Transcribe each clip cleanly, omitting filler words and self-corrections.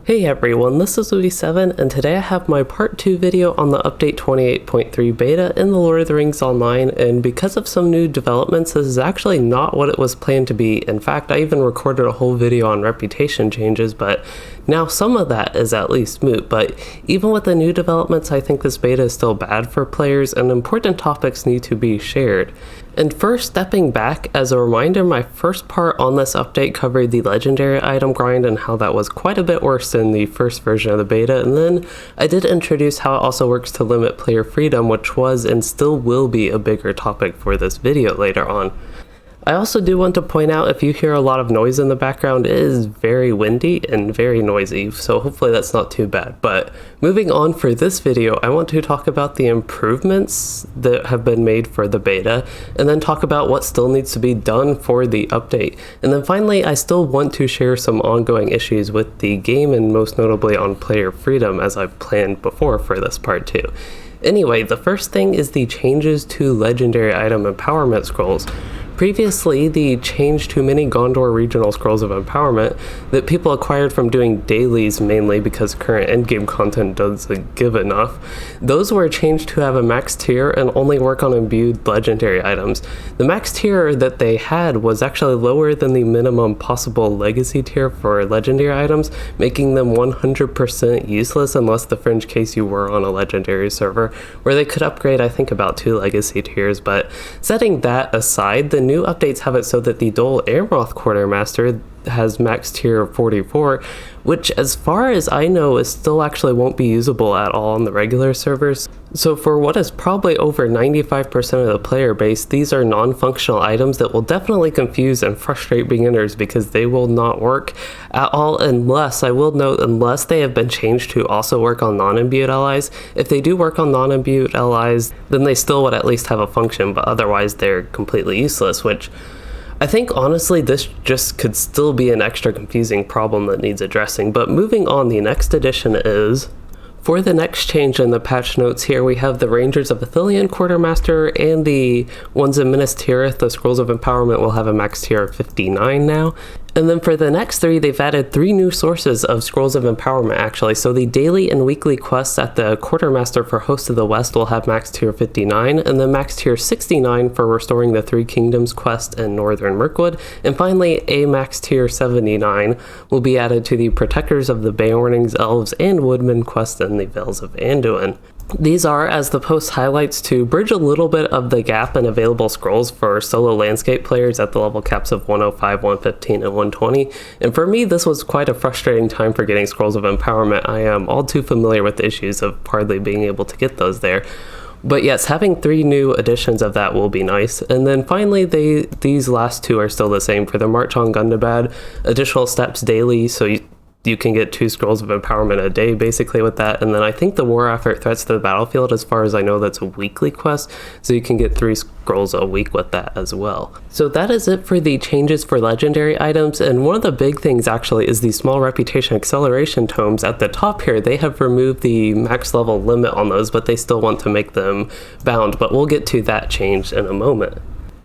Hey everyone, this is Louis7, and today I have my part 2 video on the update 28.3 beta in the Lord of the Rings Online, and because of some new developments, this is actually not what it was planned to be. In fact, I even recorded a whole video on reputation changes, but now some of that is at least moot. But even with the new developments, I think this beta is still bad for players, and important topics need to be shared. And first, stepping back, as a reminder, my first part on this update covered the legendary item grind and how that was quite a bit worse than the first version of the beta, and then I did introduce how it also works to limit player freedom, which was and still will be a bigger topic for this video later on. I also do want to point out, if you hear a lot of noise in the background, it is very windy and very noisy, so hopefully that's not too bad. But moving on, for this video, I want to talk about the improvements that have been made for the beta, and then talk about what still needs to be done for the update. And then finally, I still want to share some ongoing issues with the game, and most notably on player freedom, as I've planned before for this part too. Anyway, the first thing is the changes to legendary item empowerment scrolls. Previously, the change to many Gondor regional scrolls of empowerment that people acquired from doing dailies mainly because current endgame content doesn't give enough, those were changed to have a max tier and only work on imbued legendary items. The max tier that they had was actually lower than the minimum possible legacy tier for legendary items, making them 100% useless unless the fringe case you were on a legendary server, where they could upgrade I think about 2 legacy tiers. But setting that aside, the new updates have it so that the Dol Amroth Quartermaster has max tier 44, which as far as I know is still actually won't be usable at all on the regular servers. So for what is probably over 95% of the player base, these are non-functional items that will definitely confuse and frustrate beginners because they will not work at all unless, I will note, unless they have been changed to also work on non-imbued LIs. If they do work on non-imbued LIs, then they still would at least have a function, but otherwise they're completely useless, which I think honestly this just could still be an extra confusing problem that needs addressing. But moving on, the next addition is, for the next change in the patch notes here, we have the Rangers of Ithilien Quartermaster and the ones in Minas Tirith. The Scrolls of Empowerment will have a max tier of 59 now. And then for the next 3, they've added 3 new sources of Scrolls of Empowerment actually. So the daily and weekly quests at the Quartermaster for Host of the West will have max tier 59, and then max tier 69 for Restoring the Three Kingdoms quest in Northern Mirkwood. And finally, a max tier 79 will be added to the Protectors of the Beornings, Elves, and Woodmen quest in the Vales of Anduin. These are, as the post highlights, to bridge a little bit of the gap in available scrolls for solo landscape players at the level caps of 105, 115, and 120. And for me, this was quite a frustrating time for getting Scrolls of Empowerment. I am all too familiar with the issues of hardly being able to get those there. But yes, having 3 new editions of that will be nice. And then finally, these last 2 are still the same. For the March on Gundabad, additional steps daily, so you can get 2 Scrolls of Empowerment a day basically with that. And then I think the War Effort Threats to the Battlefield, as far as I know, that's a weekly quest, so you can get 3 scrolls a week with that as well. So that is it for the changes for legendary items, and one of the big things actually is the small reputation acceleration tomes at the top here. They have removed the max level limit on those, but they still want to make them bound, but we'll get to that change in a moment.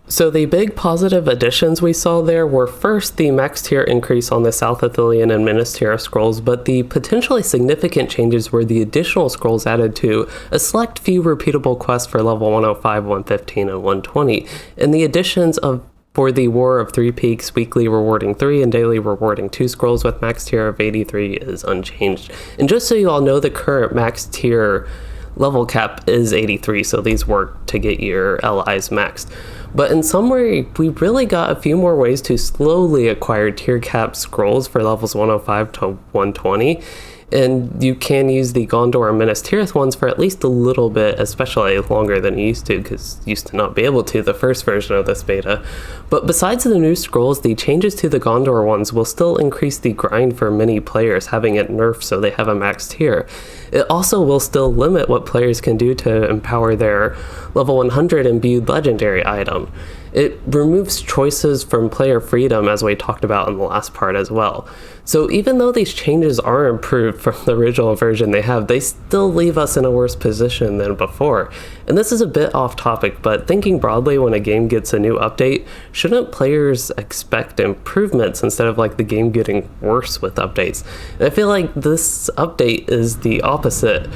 So the big positive additions we saw there were first the max tier increase on the South Ithilien and Minas Tirith scrolls, but the potentially significant changes were the additional scrolls added to a select few repeatable quests for level 105, 115, and 120, and the additions for the War of Three Peaks, weekly rewarding 3 and daily rewarding 2 scrolls with max tier of 83 is unchanged. And just so you all know, the current max tier level cap is 83, so these work to get your LIs maxed. But in summary, we really got a few more ways to slowly acquire tier cap scrolls for levels 105 to 120. And you can use the Gondor and Minas Tirith ones for at least a little bit, especially longer than you used to, because you used to not be able to the first version of this beta. But besides the new scrolls, the changes to the Gondor ones will still increase the grind for many players, having it nerfed so they have a max tier. It also will still limit what players can do to empower their level 100 imbued legendary item. It removes choices from player freedom, as we talked about in the last part as well. So even though these changes are improved from the original version they still leave us in a worse position than before. And this is a bit off topic, but thinking broadly, when a game gets a new update, shouldn't players expect improvements instead of like the game getting worse with updates? And I feel like this update is the opposite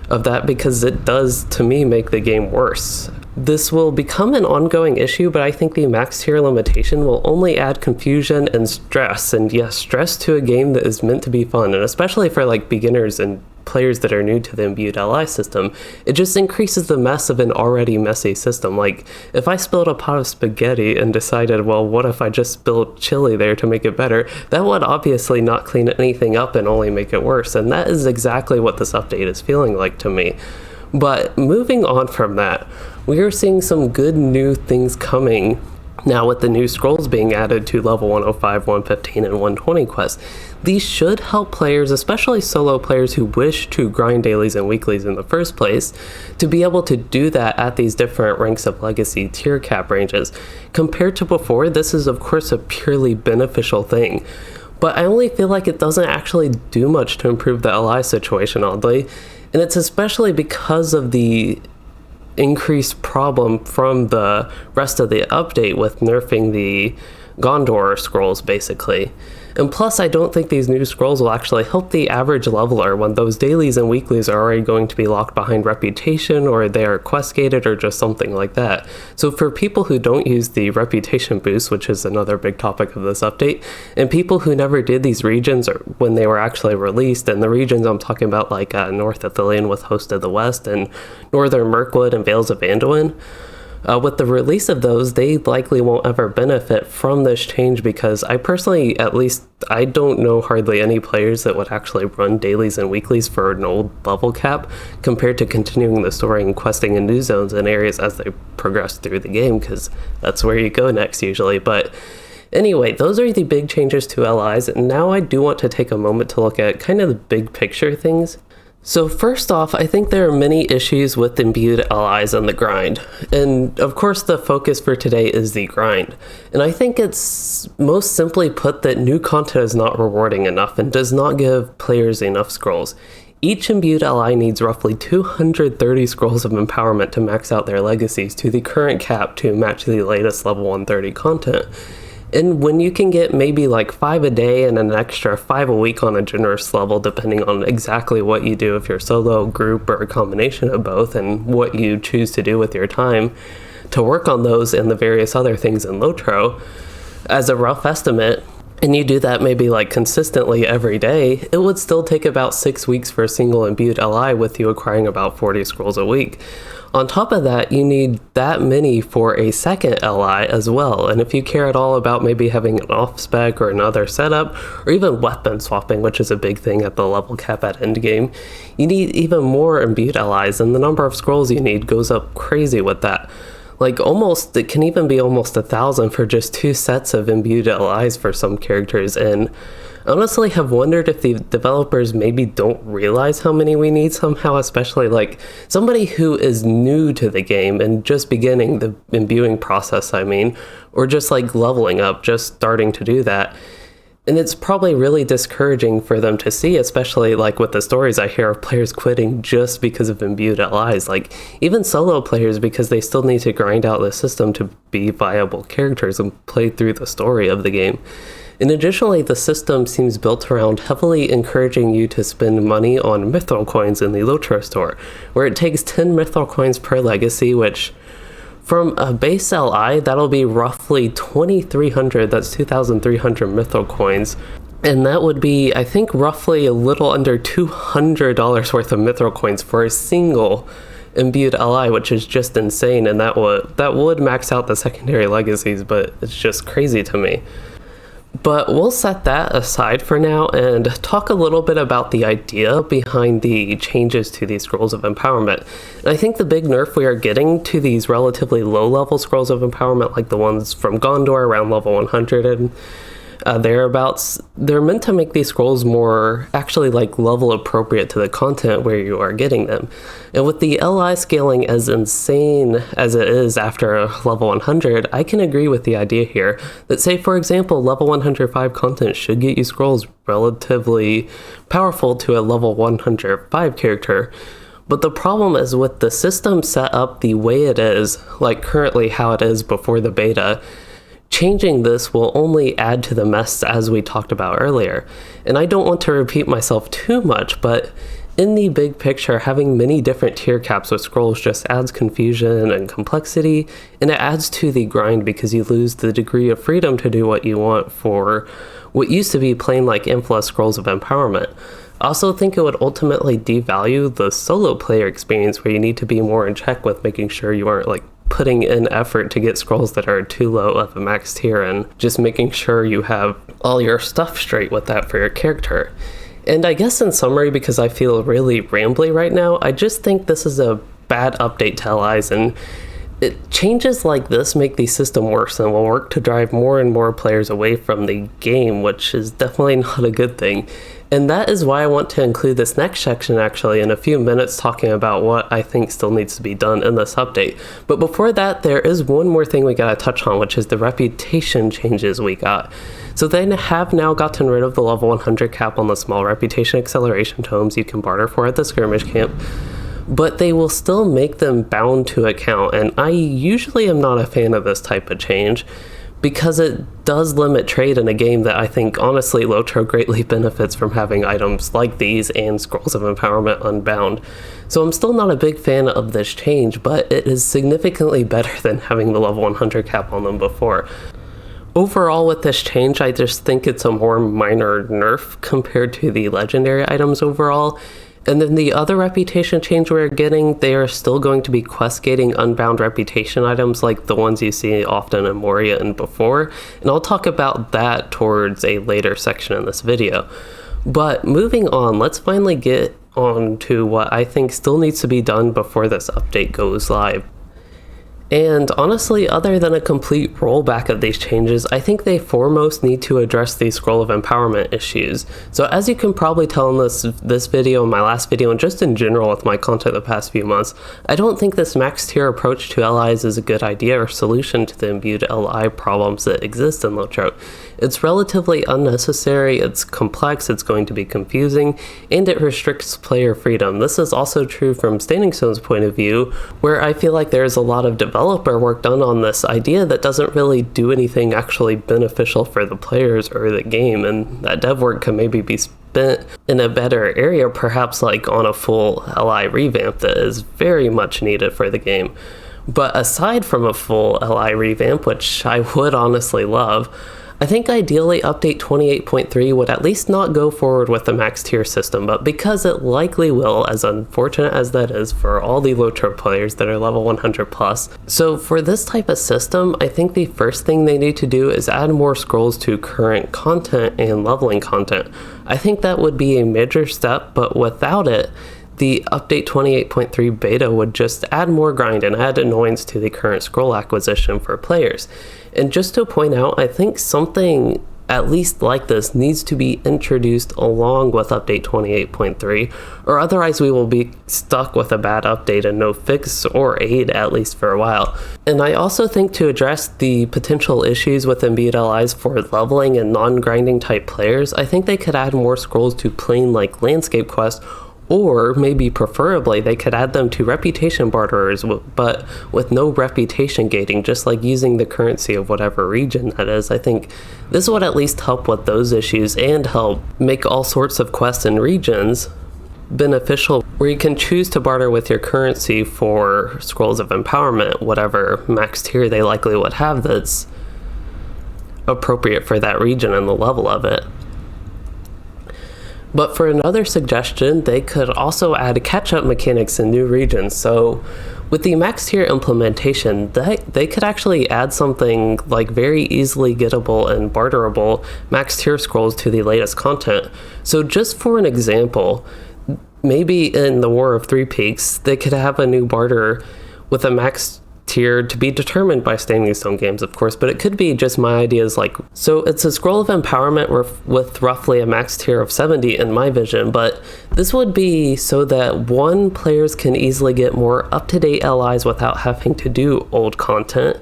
of that, because it does, to me, make the game worse. This will become an ongoing issue, but I think the max tier limitation will only add confusion and stress, and yes, stress to a game that is meant to be fun, and especially for like beginners and players that are new to the Imbued LI system. It just increases the mess of an already messy system. Like, if I spilled a pot of spaghetti and decided, well, what if I just spilled chili there to make it better, that would obviously not clean anything up and only make it worse, and that is exactly what this update is feeling like to me. But moving on from that, we are seeing some good new things coming now with the new scrolls being added to level 105, 115, and 120 quests. These should help players, especially solo players who wish to grind dailies and weeklies in the first place, to be able to do that at these different ranks of legacy tier cap ranges. Compared to before, this is of course a purely beneficial thing. But I only feel like it doesn't actually do much to improve the LI situation, oddly. And it's especially because of the increased problem from the rest of the update with nerfing the Gondor scrolls, basically. And plus, I don't think these new scrolls will actually help the average leveler when those dailies and weeklies are already going to be locked behind reputation, or they are quest gated, or just something like that. So for people who don't use the reputation boost, which is another big topic of this update, and people who never did these regions or when they were actually released, and the regions I'm talking about, like North Ithilien with Host of the West, and Northern Mirkwood and Vales of Anduin, with the release of those, they likely won't ever benefit from this change, because I personally, at least, I don't know hardly any players that would actually run dailies and weeklies for an old level cap compared to continuing the story and questing in new zones and areas as they progress through the game, because that's where you go next usually. But anyway, those are the big changes to LIs, and now I do want to take a moment to look at kind of the big picture things. So first off, I think there are many issues with Imbued LIs and the grind. And of course the focus for today is the grind. And I think it's most simply put that new content is not rewarding enough and does not give players enough scrolls. Each Imbued LI needs roughly 230 scrolls of empowerment to max out their legacies to the current cap to match the latest level 130 content. And when you can get maybe like 5 a day and an extra 5 a week on a generous level, depending on exactly what you do, if you're solo, group, or a combination of both, and what you choose to do with your time to work on those and the various other things in LOTRO, as a rough estimate, and you do that maybe like consistently every day, it would still take about 6 weeks for a single Imbued LI, with you acquiring about 40 scrolls a week. On top of that, you need that many for a second LI as well, and if you care at all about maybe having an off-spec or another setup, or even weapon swapping, which is a big thing at the level cap at endgame, you need even more Imbued LIs, and the number of scrolls you need goes up crazy with that. Like it can even be almost 1,000 for just 2 sets of Imbued LIs for some characters, and I honestly have wondered if the developers maybe don't realize how many we need somehow, especially like somebody who is new to the game and just beginning the imbuing process, or just like leveling up, just starting to do that. And it's probably really discouraging for them to see, especially like with the stories I hear of players quitting just because of Imbued LIs, like even solo players, because they still need to grind out the system to be viable characters and play through the story of the game. And additionally, the system seems built around heavily encouraging you to spend money on mithril coins in the LOTRO store, where it takes 10 mithril coins per legacy, which from a base LI, that'll be roughly 2,300, that's 2,300 mithril coins. And that would be, I think, roughly a little under $200 worth of mithril coins for a single Imbued LI, which is just insane, and that would max out the secondary legacies, but it's just crazy to me. But we'll set that aside for now and talk a little bit about the idea behind the changes to these scrolls of empowerment. And I think the big nerf we are getting to these relatively low-level scrolls of empowerment, like the ones from Gondor around level 100 and thereabouts. They're meant to make these scrolls more actually like level appropriate to the content where you are getting them. And with the LI scaling as insane as it is after level 100, I can agree with the idea here that, say for example, level 105 content should get you scrolls relatively powerful to a level 105 character. But the problem is with the system set up the way it is, like currently how it is before the beta, changing this will only add to the mess as we talked about earlier. And I don't want to repeat myself too much, but in the big picture, having many different tier caps with scrolls just adds confusion and complexity, and it adds to the grind because you lose the degree of freedom to do what you want for what used to be plain like influx scrolls of empowerment. I also think it would ultimately devalue the solo player experience where you need to be more in check with making sure you aren't like putting in effort to get scrolls that are too low of a max tier and just making sure you have all your stuff straight with that for your character. And I guess in summary, because I feel really rambly right now, I just think this is a bad update to LIs, and changes like this make the system worse and will work to drive more and more players away from the game, which is definitely not a good thing. And that is why I want to include this next section actually in a few minutes, talking about what I think still needs to be done in this update. But before that, there is one more thing we gotta touch on, which is the reputation changes we got. So they have now gotten rid of the level 100 cap on the small reputation acceleration tomes you can barter for at the skirmish camp, but they will still make them bound to account, and I usually am not a fan of this type of change, because it does limit trade in a game that I think honestly LOTRO greatly benefits from having items like these and Scrolls of Empowerment unbound. So I'm still not a big fan of this change, but it is significantly better than having the level 100 cap on them before. Overall with this change, I just think it's a more minor nerf compared to the legendary items overall. And then the other reputation change we're getting, they are still going to be quest gating unbound reputation items like the ones you see often in Moria and before, and I'll talk about that towards a later section in this video. But moving on, let's finally get on to what I think still needs to be done before this update goes live. And honestly, other than a complete rollback of these changes, I think they foremost need to address these Scroll of Empowerment issues. So as you can probably tell in this video, my last video, and just in general with my content the past few months, I don't think this max tier approach to LIs is a good idea or solution to the Imbued LI problems that exist in LOTRO. It's relatively unnecessary, it's complex, it's going to be confusing, and it restricts player freedom. This is also true from Standing Stone's point of view, where I feel like there's a lot of developer work done on this idea that doesn't really do anything actually beneficial for the players or the game, and that dev work can maybe be spent in a better area, perhaps like on a full LI revamp that is very much needed for the game. But aside from a full LI revamp, which I would honestly love, I think ideally update 28.3 would at least not go forward with the max tier system, but because it likely will, as unfortunate as that is for all the LOTRO players that are level 100 plus. So for this type of system, I think the first thing they need to do is add more scrolls to current content and leveling content. I think that would be a major step, but without it, the update 28.3 beta would just add more grind and add annoyance to the current scroll acquisition for players. And just to point out, I think something at least like this needs to be introduced along with update 28.3, or otherwise we will be stuck with a bad update and no fix or aid at least for a while. And I also think to address the potential issues with Imbued LIs for leveling and non-grinding type players, I think they could add more scrolls to plain like landscape quests, or maybe preferably they could add them to reputation barterers, but with no reputation gating, just like using the currency of whatever region that is. I think this would at least help with those issues and help make all sorts of quests and regions beneficial, where you can choose to barter with your currency for Scrolls of Empowerment, whatever max tier they likely would have that's appropriate for that region and the level of it. But for another suggestion, they could also add catch-up mechanics in new regions. So with the max tier implementation, they could actually add something like very easily gettable and barterable max tier scrolls to the latest content. So just for an example, maybe in the War of Three Peaks, they could have a new barter with a max tier to be determined by Standing Stone Games, of course, but it could be just my ideas. Like, so it's a scroll of empowerment with roughly a max tier of 70 in my vision, but this would be so that one, players can easily get more up-to-date LIs without having to do old content,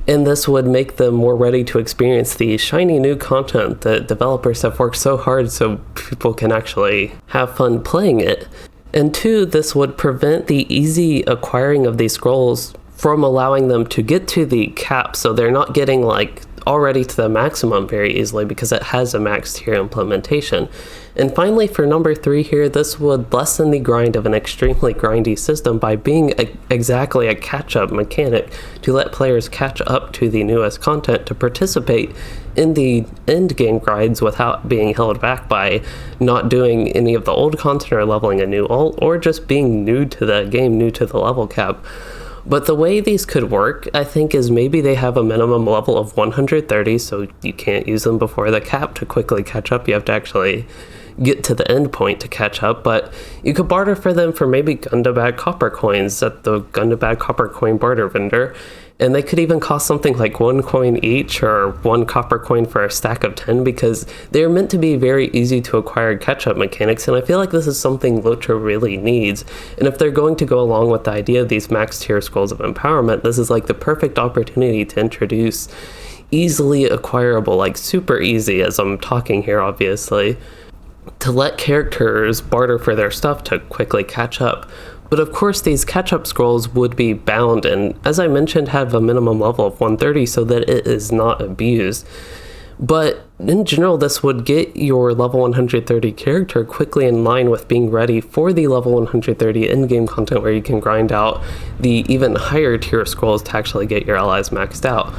and this would make them more ready to experience the shiny new content that developers have worked so hard so people can actually have fun playing it. And two, this would prevent the easy acquiring of these scrolls from allowing them to get to the cap, so they're not getting like already to the maximum very easily because it has a max tier implementation. And finally, for number 3 here, this would lessen the grind of an extremely grindy system by being exactly a catch-up mechanic to let players catch up to the newest content to participate in the end game grinds without being held back by not doing any of the old content or leveling a new ult or just being new to the game, new to the level cap. But the way these could work, I think, is maybe they have a minimum level of 130, so you can't use them before the cap to quickly catch up. You have to actually get to the end point to catch up, but you could barter for them for maybe Gundabad copper coins at the Gundabad copper coin barter vendor, and they could even cost something like 1 coin each or 1 copper coin for a stack of 10 because they're meant to be very easy to acquire catch-up mechanics, and I feel like this is something LOTRO really needs. And if they're going to go along with the idea of these max tier scrolls of empowerment, this is like the perfect opportunity to introduce easily acquirable, like super easy as I'm talking here obviously, to let characters barter for their stuff to quickly catch up. But of course these catch-up scrolls would be bound and, as I mentioned, have a minimum level of 130 so that it is not abused. But in general, this would get your level 130 character quickly in line with being ready for the level 130 in-game content where you can grind out the even higher tier scrolls to actually get your allies maxed out.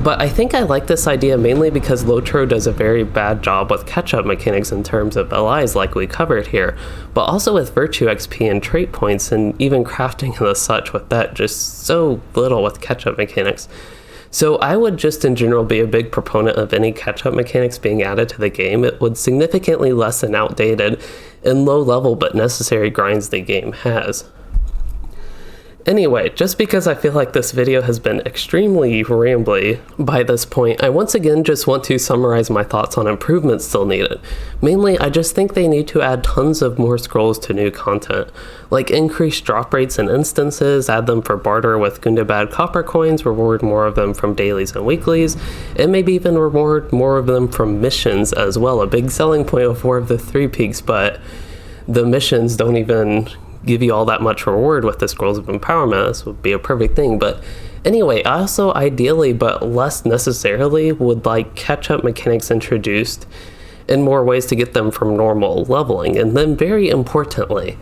But I think I like this idea mainly because LOTRO does a very bad job with catch-up mechanics in terms of LIs like we covered here, but also with virtue XP and trait points and even crafting and the such with that, just so little with catch-up mechanics. So I would just in general be a big proponent of any catch-up mechanics being added to the game. It would significantly lessen outdated and low-level but necessary grinds the game has. Anyway, just because I feel like this video has been extremely rambly by this point, I once again just want to summarize my thoughts on improvements still needed. Mainly, I just think they need to add tons of more scrolls to new content, like increase drop rates and instances, add them for barter with Gundabad copper coins, reward more of them from dailies and weeklies, and maybe even reward more of them from missions as well. A big selling point of 4 of the 3 peaks, but the missions don't even give you all that much reward with the scrolls of empowerment. This would be a perfect thing. But anyway, I also ideally but less necessarily would like catch-up mechanics introduced in more ways to get them from normal leveling. And then very importantly,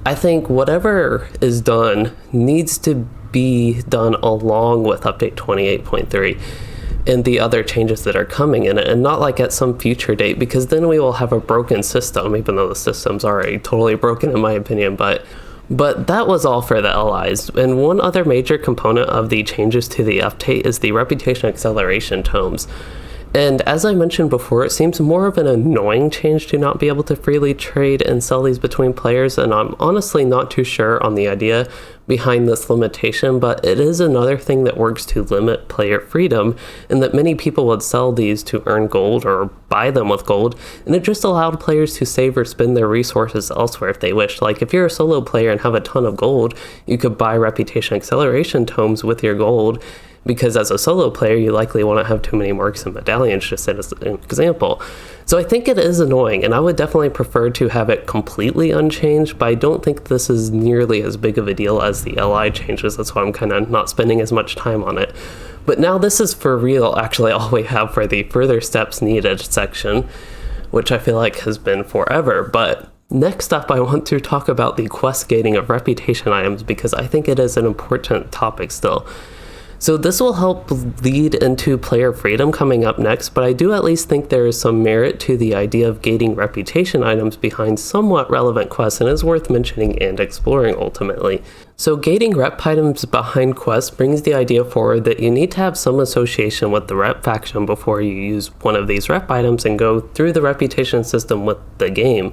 I think whatever is done needs to be done along with update 28.3 and the other changes that are coming in it, and not like at some future date, because then we will have a broken system, even though the system's already totally broken in my opinion. But that was all for the LIs. And one other major component of the changes to the update is the reputation acceleration tomes. And as I mentioned before, it seems more of an annoying change to not be able to freely trade and sell these between players, and I'm honestly not too sure on the idea behind this limitation, but it is another thing that works to limit player freedom, and that many people would sell these to earn gold or buy them with gold, and it just allowed players to save or spend their resources elsewhere if they wish. Like if you're a solo player and have a ton of gold, you could buy reputation acceleration tomes with your gold, because as a solo player, you likely want to have too many marks and medallions, just as an example. So I think it is annoying, and I would definitely prefer to have it completely unchanged, but I don't think this is nearly as big of a deal as the LI changes. That's why I'm kind of not spending as much time on it. But now this is for real, actually, all we have for the further steps needed section, which I feel like has been forever. But next up, I want to talk about the quest gating of reputation items, because I think it is an important topic still. So this will help lead into player freedom coming up next, but I do at least think there is some merit to the idea of gating reputation items behind somewhat relevant quests, and is worth mentioning and exploring ultimately. So gating rep items behind quests brings the idea forward that you need to have some association with the rep faction before you use one of these rep items and go through the reputation system with the game.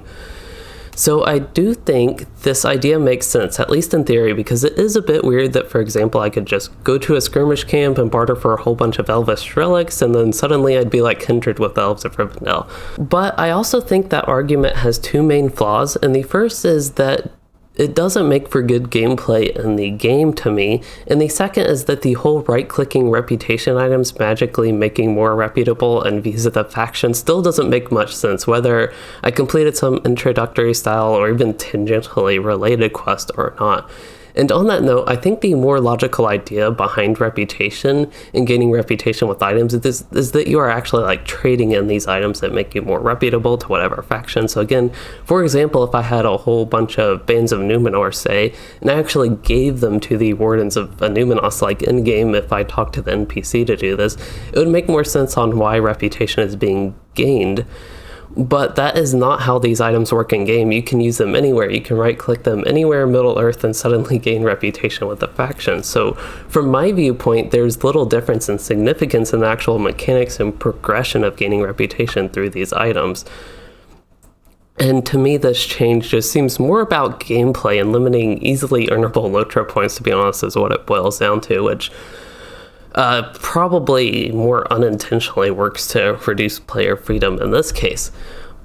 So I do think this idea makes sense, at least in theory, because it is a bit weird that, for example, I could just go to a skirmish camp and barter for a whole bunch of elvish relics, and then suddenly I'd be like kindred with the elves of Rivendell. But I also think that argument has two main flaws, and the first is that it doesn't make for good gameplay in the game to me, and the second is that the whole right-clicking reputation items magically making more reputable and visa the faction still doesn't make much sense, whether I completed some introductory style or even tangentially related quest or not. And on that note, I think the more logical idea behind reputation and gaining reputation with items is that you are actually like trading in these items that make you more reputable to whatever faction. So again, for example, if I had a whole bunch of Bands of Numenor, say, and I actually gave them to the Wardens of Numenos, like in-game, if I talked to the NPC to do this, it would make more sense on why reputation is being gained. But that is not how these items work in game. You can use them anywhere. You can right click them anywhere in Middle Earth and suddenly gain reputation with the faction. So from my viewpoint, there's little difference in significance in the actual mechanics and progression of gaining reputation through these items. And to me, this change just seems more about gameplay and limiting easily earnable LOTRO points, to be honest, is what it boils down to, which probably more unintentionally works to reduce player freedom in this case.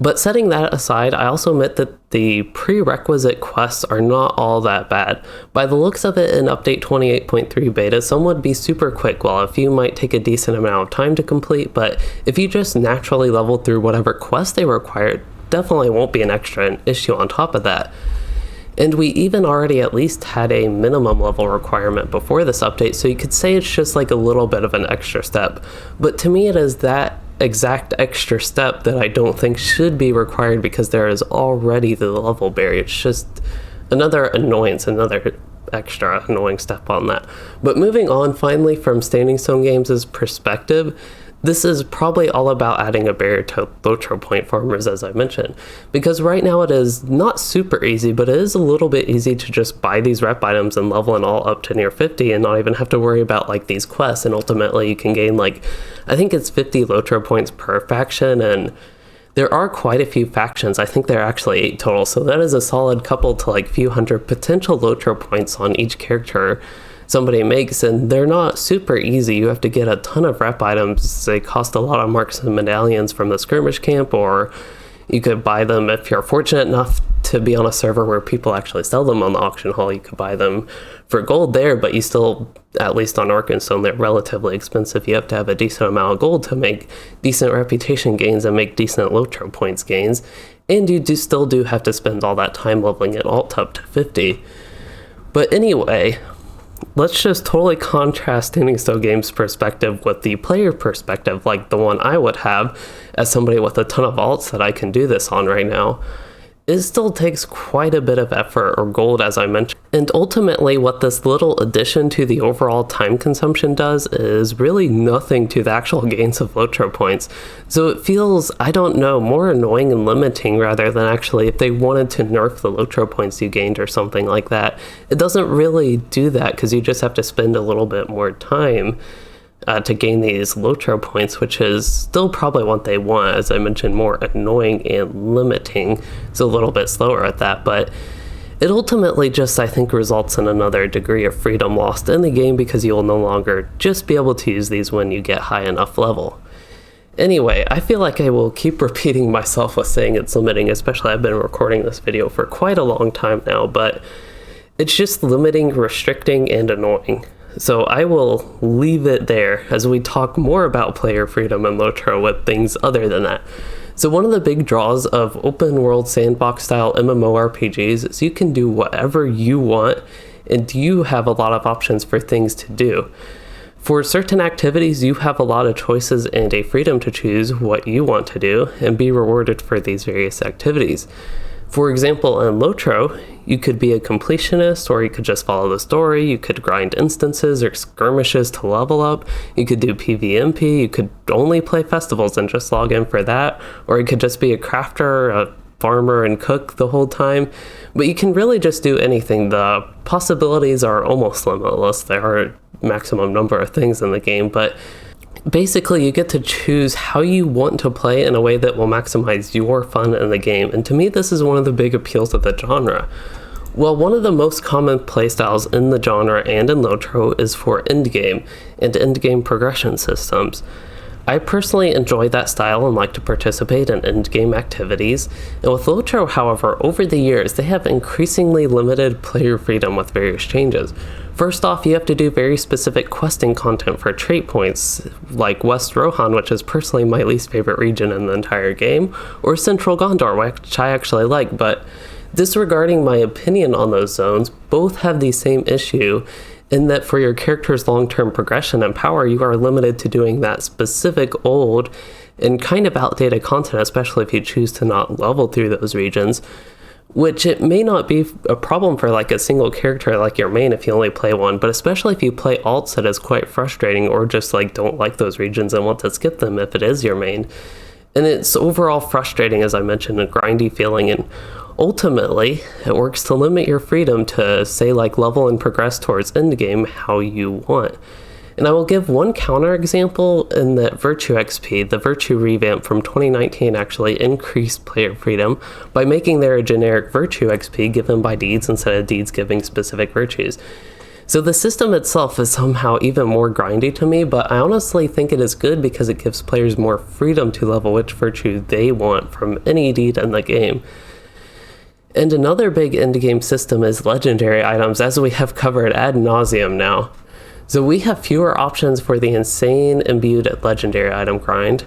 But setting that aside, I also admit that the prerequisite quests are not all that bad. By the looks of it in Update 28.3 beta, some would be super quick, while a few might take a decent amount of time to complete, but if you just naturally level through whatever quest they require, definitely won't be an extra issue on top of that. And we even already at least had a minimum level requirement before this update, so you could say it's just like a little bit of an extra step. But to me, it is that exact extra step that I don't think should be required, because there is already the level barrier. It's just another annoyance, another extra annoying step on that. But moving on, finally, from Standing Stone Games' perspective, this is probably all about adding a barrier to LOTRO point farmers, as I mentioned, because right now it is not super easy, but it is a little bit easy to just buy these rep items and level it all up to near 50 and not even have to worry about like these quests, and ultimately you can gain like, I think it's 50 LOTRO points per faction, and there are quite a few factions. I think there are actually 8 total, so that is a solid couple to like few hundred potential LOTRO points on each character somebody makes, and they're not super easy. You have to get a ton of rep items. They cost a lot of marks and medallions from the skirmish camp, or you could buy them if you're fortunate enough to be on a server where people actually sell them on the auction hall. You could buy them for gold there, but you still, at least on Arkenstone, they're relatively expensive. You have to have a decent amount of gold to make decent reputation gains and make decent LOTRO points gains, and you still have to spend all that time leveling it alt up to 50. But anyway, let's just totally contrast Standing Stone Games' perspective with the player perspective, like the one I would have as somebody with a ton of alts that I can do this on right now. It still takes quite a bit of effort or gold, as I mentioned, and ultimately what this little addition to the overall time consumption does is really nothing to the actual gains of LOTRO points. So it feels, I don't know, more annoying and limiting rather than actually if they wanted to nerf the LOTRO points you gained or something like that. It doesn't really do that, because you just have to spend a little bit more time to gain these LOTRO points, which is still probably what they want. As I mentioned, more annoying and limiting. It's a little bit slower at that, but it ultimately just, I think, results in another degree of freedom lost in the game, because you will no longer just be able to use these when you get high enough level. Anyway, I feel like I will keep repeating myself with saying it's limiting, especially I've been recording this video for quite a long time now, but it's just limiting, restricting, and annoying. So I will leave it there as we talk more about player freedom and LOTRO with things other than that. So one of the big draws of open world sandbox style MMORPGs is you can do whatever you want, and you have a lot of options for things to do. For certain activities, you have a lot of choices and a freedom to choose what you want to do and be rewarded for these various activities. For example, in LOTRO, you could be a completionist, or you could just follow the story. You could grind instances or skirmishes to level up. You could do PvMP. You could only play festivals and just log in for that. Or you could just be a crafter, a farmer, and cook the whole time. But you can really just do anything. The possibilities are almost limitless. There are a maximum number of things in the game, but Basically, you get to choose how you want to play in a way that will maximize your fun in the game, and to me this is one of the big appeals of the genre. Well, one of the most common playstyles in the genre and in LOTRO is for endgame and endgame progression systems. I personally enjoy that style and like to participate in endgame activities, and with LOTRO, however, over the years they have increasingly limited player freedom with various changes. First off, you have to do very specific questing content for trait points, like West Rohan, which is personally my least favorite region in the entire game, or Central Gondor, which I actually like, but disregarding my opinion on those zones, both have the same issue in that for your character's long-term progression and power, you are limited to doing that specific old and kind of outdated content, especially if you choose to not level through those regions, which it may not be a problem for like a single character like your main if you only play one, but especially if you play alts, it is quite frustrating, or just like don't like those regions and want to skip them if it is your main. And it's overall frustrating, as I mentioned, a grindy feeling, and ultimately it works to limit your freedom to, say, like level and progress towards endgame how you want. And I will give one counter example in that Virtue XP, the Virtue revamp from 2019, actually increased player freedom by making there a generic Virtue XP given by deeds instead of deeds giving specific virtues. So the system itself is somehow even more grindy to me, but I honestly think it is good because it gives players more freedom to level which virtue they want from any deed in the game. And another big endgame system is legendary items, as we have covered ad nauseum now. So we have fewer options for the insane imbued legendary item grind,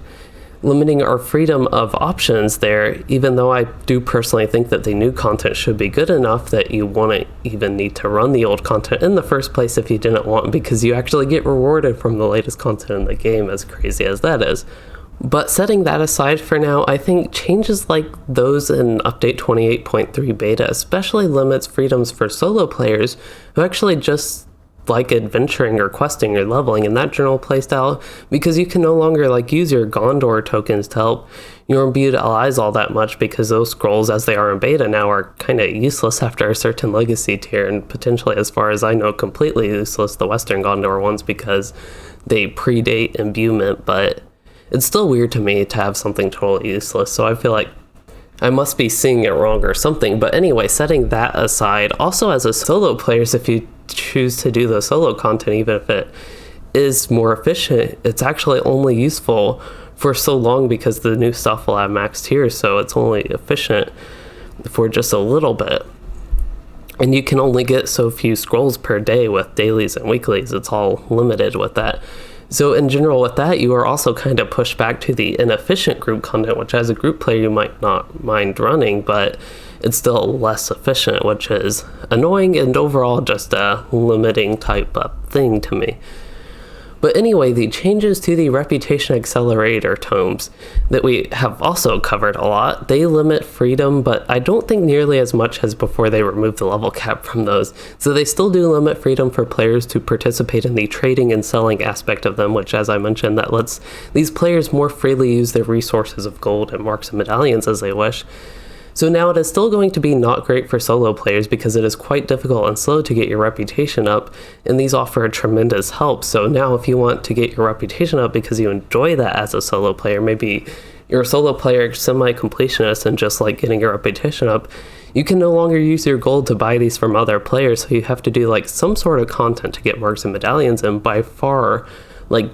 limiting our freedom of options there, even though I do personally think that the new content should be good enough that you wouldn't even need to run the old content in the first place if you didn't want, because you actually get rewarded from the latest content in the game, as crazy as that is. But setting that aside for now, I think changes like those in Update 28.3 beta especially limits freedoms for solo players who actually just like adventuring or questing or leveling in that general playstyle, because you can no longer like use your Gondor tokens to help your imbued allies all that much, because those scrolls as they are in beta now are kind of useless after a certain legacy tier, and potentially, as far as I know, completely useless, the Western Gondor ones, because they predate imbuement. But it's still weird to me to have something totally useless, so I feel like I must be seeing it wrong or something. But anyway, setting that aside, also as a solo player, if you choose to do the solo content, even if it is more efficient, it's actually only useful for so long because the new stuff will have max tiers, so it's only efficient for just a little bit. And you can only get so few scrolls per day with dailies and weeklies. It's all limited with that. So in general with that, you are also kind of pushed back to the inefficient group content, which as a group player you might not mind running, but it's still less efficient, which is annoying and overall just a limiting type of thing to me. But anyway, the changes to the Reputation Accelerator tomes that we have also covered a lot, they limit freedom, but I don't think nearly as much as before they removed the level cap from those. So they still do limit freedom for players to participate in the trading and selling aspect of them, which, as I mentioned, that lets these players more freely use their resources of gold and marks and medallions as they wish. So now it is still going to be not great for solo players because it is quite difficult and slow to get your reputation up, and these offer a tremendous help. So now if you want to get your reputation up because you enjoy that as a solo player, maybe you're a solo player semi-completionist and just like getting your reputation up, you can no longer use your gold to buy these from other players, so you have to do like some sort of content to get marks and medallions, and by far, like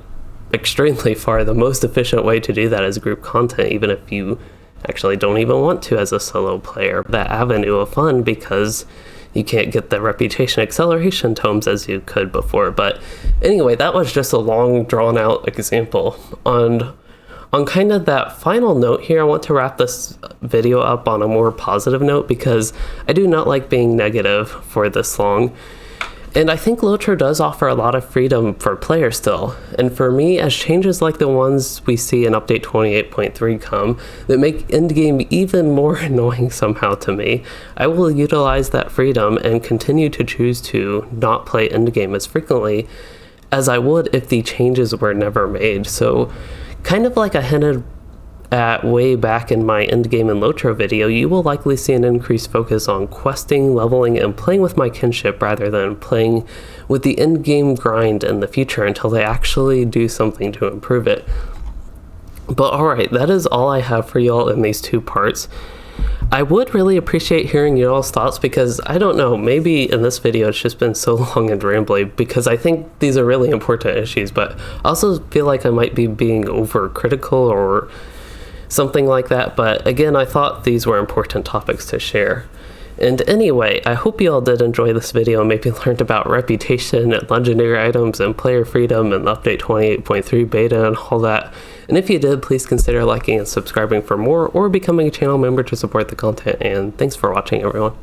extremely far, the most efficient way to do that is group content, even if you actually don't even want to as a solo player. That avenue of fun, because you can't get the reputation acceleration tomes as you could before. But anyway, that was just a long drawn out example. On kind of that final note here, I want to wrap this video up on a more positive note, because I do not like being negative for this long. And I think LOTRO does offer a lot of freedom for players still. And for me, as changes like the ones we see in Update 28.3 come, that make endgame even more annoying somehow to me, I will utilize that freedom and continue to choose to not play endgame as frequently as I would if the changes were never made. So kind of like a hinted at way back in my endgame and LOTRO video, you will likely see an increased focus on questing, leveling, and playing with my kinship rather than playing with the endgame grind in the future until they actually do something to improve it. But alright, that is all I have for y'all in these two parts. I would really appreciate hearing y'all's thoughts because I don't know, maybe in this video it's just been so long and rambly because I think these are really important issues, but I also feel like I might be being overcritical or something like that. But again, I thought these were important topics to share. And anyway, I hope you all did enjoy this video and maybe learned about reputation and legendary items and player freedom and the update 28.3 beta and all that. And if you did, please consider liking and subscribing for more or becoming a channel member to support the content. And thanks for watching, everyone.